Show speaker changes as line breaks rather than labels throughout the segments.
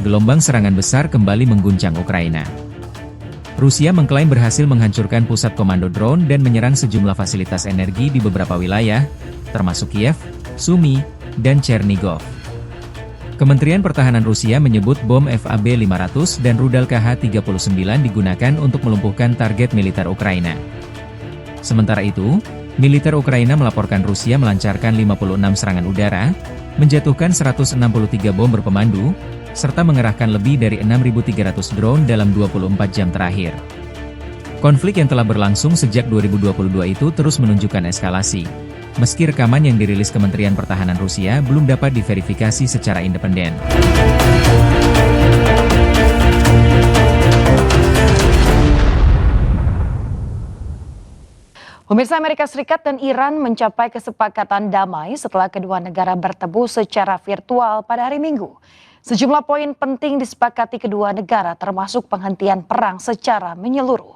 gelombang serangan besar kembali mengguncang Ukraina. Rusia mengklaim berhasil menghancurkan pusat komando drone dan menyerang sejumlah fasilitas energi di beberapa wilayah, termasuk Kiev, Sumy, dan Chernigov. Kementerian Pertahanan Rusia menyebut bom FAB-500 dan rudal KH-39 digunakan untuk melumpuhkan target militer Ukraina. Sementara itu, militer Ukraina melaporkan Rusia melancarkan 56 serangan udara, menjatuhkan 163 bom berpemandu, serta mengerahkan lebih dari 6.300 drone dalam 24 jam terakhir. Konflik yang telah berlangsung sejak 2022 itu terus menunjukkan eskalasi, meski rekaman yang dirilis Kementerian Pertahanan Rusia belum dapat diverifikasi secara independen.
Pemirsa, Amerika Serikat dan Iran mencapai kesepakatan damai setelah kedua negara bertemu secara virtual pada hari Minggu. Sejumlah poin penting disepakati kedua negara termasuk penghentian perang secara menyeluruh.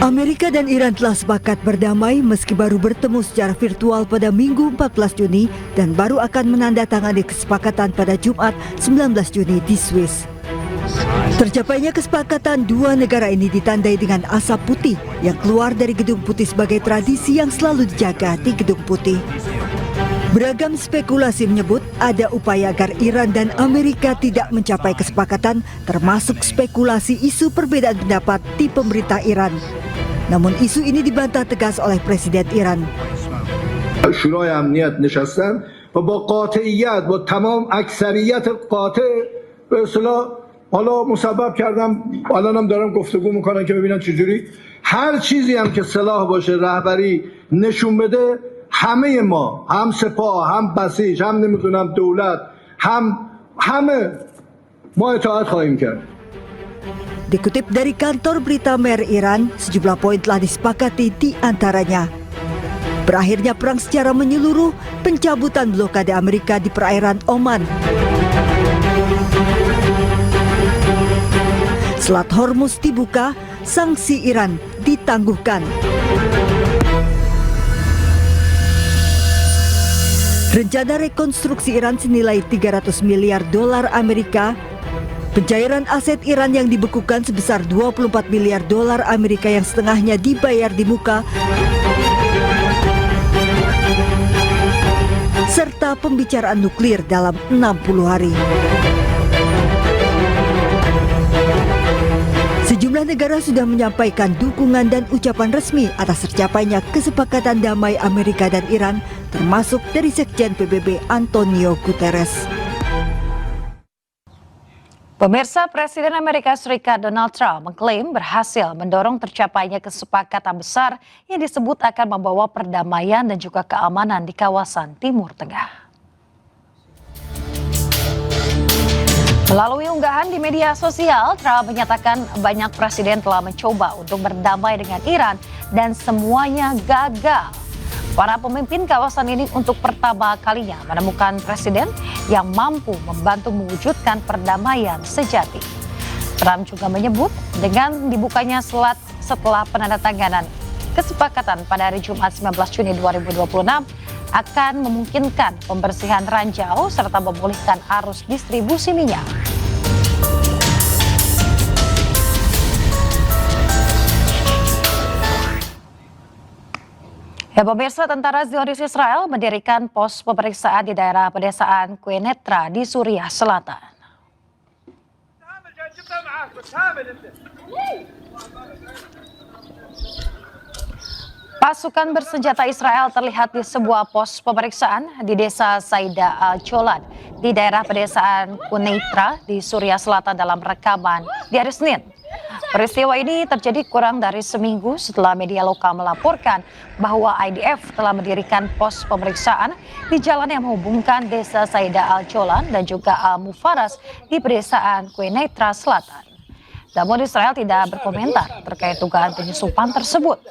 Amerika dan Iran telah sepakat berdamai meski baru bertemu secara virtual pada Minggu 14 Juni dan baru akan menandatangani kesepakatan pada Jumat 19 Juni di Swiss. Tercapainya kesepakatan dua negara ini ditandai dengan asap putih yang keluar dari Gedung Putih sebagai tradisi yang selalu dijaga di Gedung Putih. Beragam spekulasi menyebut ada upaya agar Iran dan Amerika tidak mencapai kesepakatan, termasuk spekulasi isu perbedaan pendapat di pemerintah Iran. Namun isu ini dibantah tegas oleh Presiden Iran.
شورای امنیت نشستن و با قاطعیت با تمام اکثریت قاطع به اصطلاح حالا مسبب کردم الانم دارم گفتگو میکنن که ببینن چجوری هر چیزی هم که سلاح باشه رهبری نشون بده همه ما هم سپاه هم بسیج هم نمیدونم دولت همه ما اطاعت خواهیم کرد.
Dikutip dari kantor berita Mer Iran, sejumlah poin telah disepakati di antaranya. Berakhirnya perang secara menyeluruh, pencabutan blokade Amerika di perairan Oman. Selat Hormuz dibuka, sanksi Iran ditangguhkan. Rencana rekonstruksi Iran senilai 300 miliar dolar Amerika. Pencairan aset Iran yang dibekukan sebesar 24 miliar dolar Amerika yang setengahnya dibayar di muka. Serta pembicaraan nuklir dalam 60 hari. Sejumlah negara sudah menyampaikan dukungan dan ucapan resmi atas tercapainya kesepakatan damai Amerika dan Iran, termasuk dari Sekjen PBB Antonio Guterres.
Pemirsa, Presiden Amerika Serikat Donald Trump mengklaim berhasil mendorong tercapainya kesepakatan besar yang disebut akan membawa perdamaian dan juga keamanan di kawasan Timur Tengah. Melalui unggahan di media sosial, Trump menyatakan banyak presiden telah mencoba untuk berdamai dengan Iran dan semuanya gagal. Para pemimpin kawasan ini untuk pertama kalinya menemukan presiden yang mampu membantu mewujudkan perdamaian sejati. Trump juga menyebut dengan dibukanya selat setelah penandatanganan kesepakatan pada hari Jumat 19 Juni 2026 akan memungkinkan pembersihan ranjau serta memulihkan arus distribusi minyak. Ya, pemirsa, tentara Zionis Israel mendirikan pos pemeriksaan di daerah pedesaan Quneitra di Suriah Selatan. Pasukan bersenjata Israel terlihat di sebuah pos pemeriksaan di desa Saida al-Jolan di daerah pedesaan Quneitra di Suriah Selatan dalam rekaman di hari Senin. Peristiwa ini terjadi kurang dari seminggu setelah media lokal melaporkan bahwa IDF telah mendirikan pos pemeriksaan di jalan yang menghubungkan desa Saida al-Jolan dan juga al-Mufaras di pedesaan Quneitra Selatan. Namun Israel tidak berkomentar terkait dugaan penyusupan tersebut.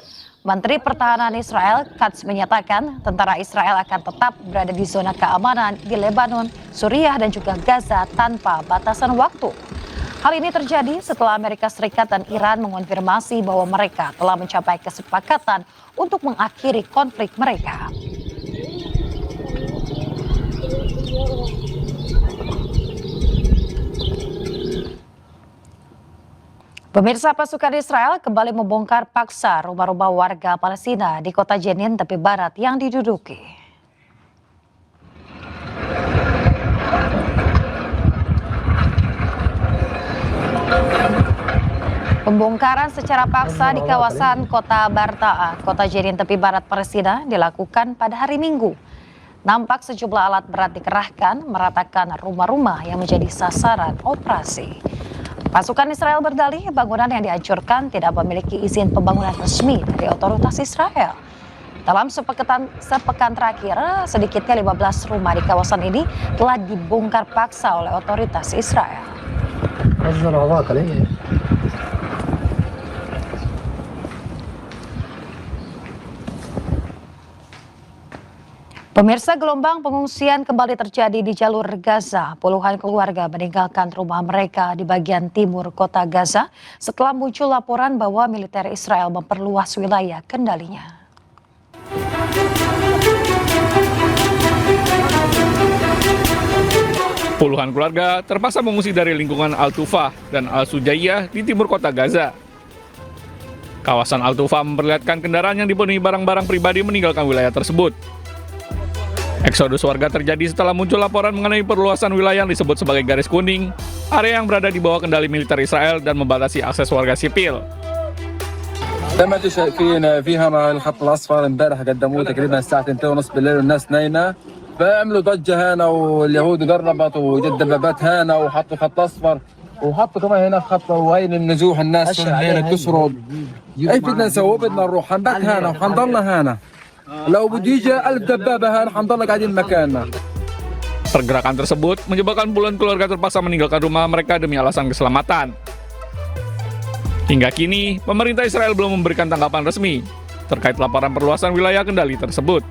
Menteri Pertahanan Israel Katz menyatakan tentara Israel akan tetap berada di zona keamanan di Lebanon, Suriah dan juga Gaza tanpa batasan waktu. Hal ini terjadi setelah Amerika Serikat dan Iran mengonfirmasi bahwa mereka telah mencapai kesepakatan untuk mengakhiri konflik mereka. Pemirsa, pasukan Israel kembali membongkar paksa rumah-rumah warga Palestina di kota Jenin, tepi barat yang diduduki. Pembongkaran secara paksa di kawasan kota Barta'a, kota Jenin, tepi barat Palestina dilakukan pada hari Minggu. Nampak sejumlah alat berat dikerahkan meratakan rumah-rumah yang menjadi sasaran operasi. Pasukan Israel berdalih bangunan yang dihancurkan tidak memiliki izin pembangunan resmi dari otoritas Israel. Dalam sepekan terakhir, sedikitnya 15 rumah di kawasan ini telah dibongkar paksa oleh otoritas Israel. Pemirsa, gelombang pengungsian kembali terjadi di jalur Gaza. Puluhan keluarga meninggalkan rumah mereka di bagian timur kota Gaza setelah muncul laporan bahwa militer Israel memperluas wilayah kendalinya.
Puluhan keluarga terpaksa mengungsi dari lingkungan Al-Tufah dan Al-Sujaiyah di timur kota Gaza. Kawasan Al-Tufah memperlihatkan kendaraan yang dipenuhi barang-barang pribadi meninggalkan wilayah tersebut. Eksodus warga terjadi setelah muncul laporan mengenai perluasan wilayah yang disebut sebagai garis kuning, area yang berada di bawah kendali militer Israel dan membatasi akses warga sipil.
زي ما انتم شايفين فيها مع الخط الاصفر امبارح قدموه تقريبا الساعه 2:30 بالليل والناس نايمه فعملوا ضجه هنا واليهود قربت وجد دبابات هنا وحطوا خط اصفر وحطوا كمان هنا خط وين النزوح الناس هنا تسرد ايش بدنا نسوي بدنا نروح حنبات هنا وحنضلنا هنا لو بده يجي 1000 دبابه هنا حنضلنا قاعدين مكاننا.
Pergerakan tersebut menyebabkan puluhan keluarga terpaksa meninggalkan rumah mereka demi alasan keselamatan. Hingga kini, pemerintah Israel belum memberikan tanggapan resmi terkait laporan perluasan wilayah kendali tersebut.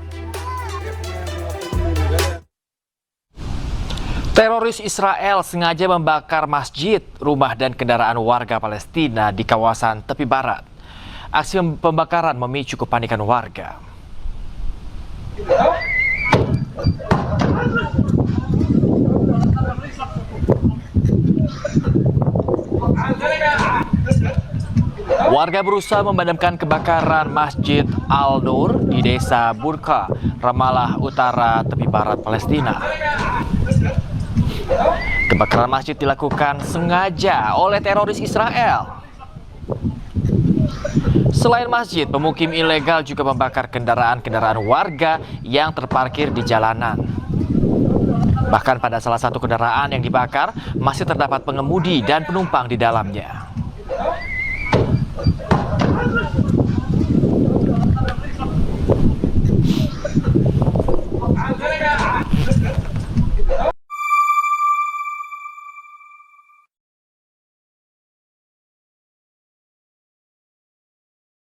Teroris Israel sengaja membakar masjid, rumah dan kendaraan warga Palestina di kawasan tepi barat. Aksi pembakaran memicu kepanikan warga. Warga berusaha memadamkan kebakaran Masjid Al-Nur di desa Burqa, Ramallah Utara, tepi barat Palestina. Kebakaran masjid dilakukan sengaja oleh teroris Israel. Selain masjid, pemukim ilegal juga membakar kendaraan-kendaraan warga yang terparkir di jalanan. Bahkan pada salah satu kendaraan yang dibakar, masih terdapat pengemudi dan penumpang di dalamnya.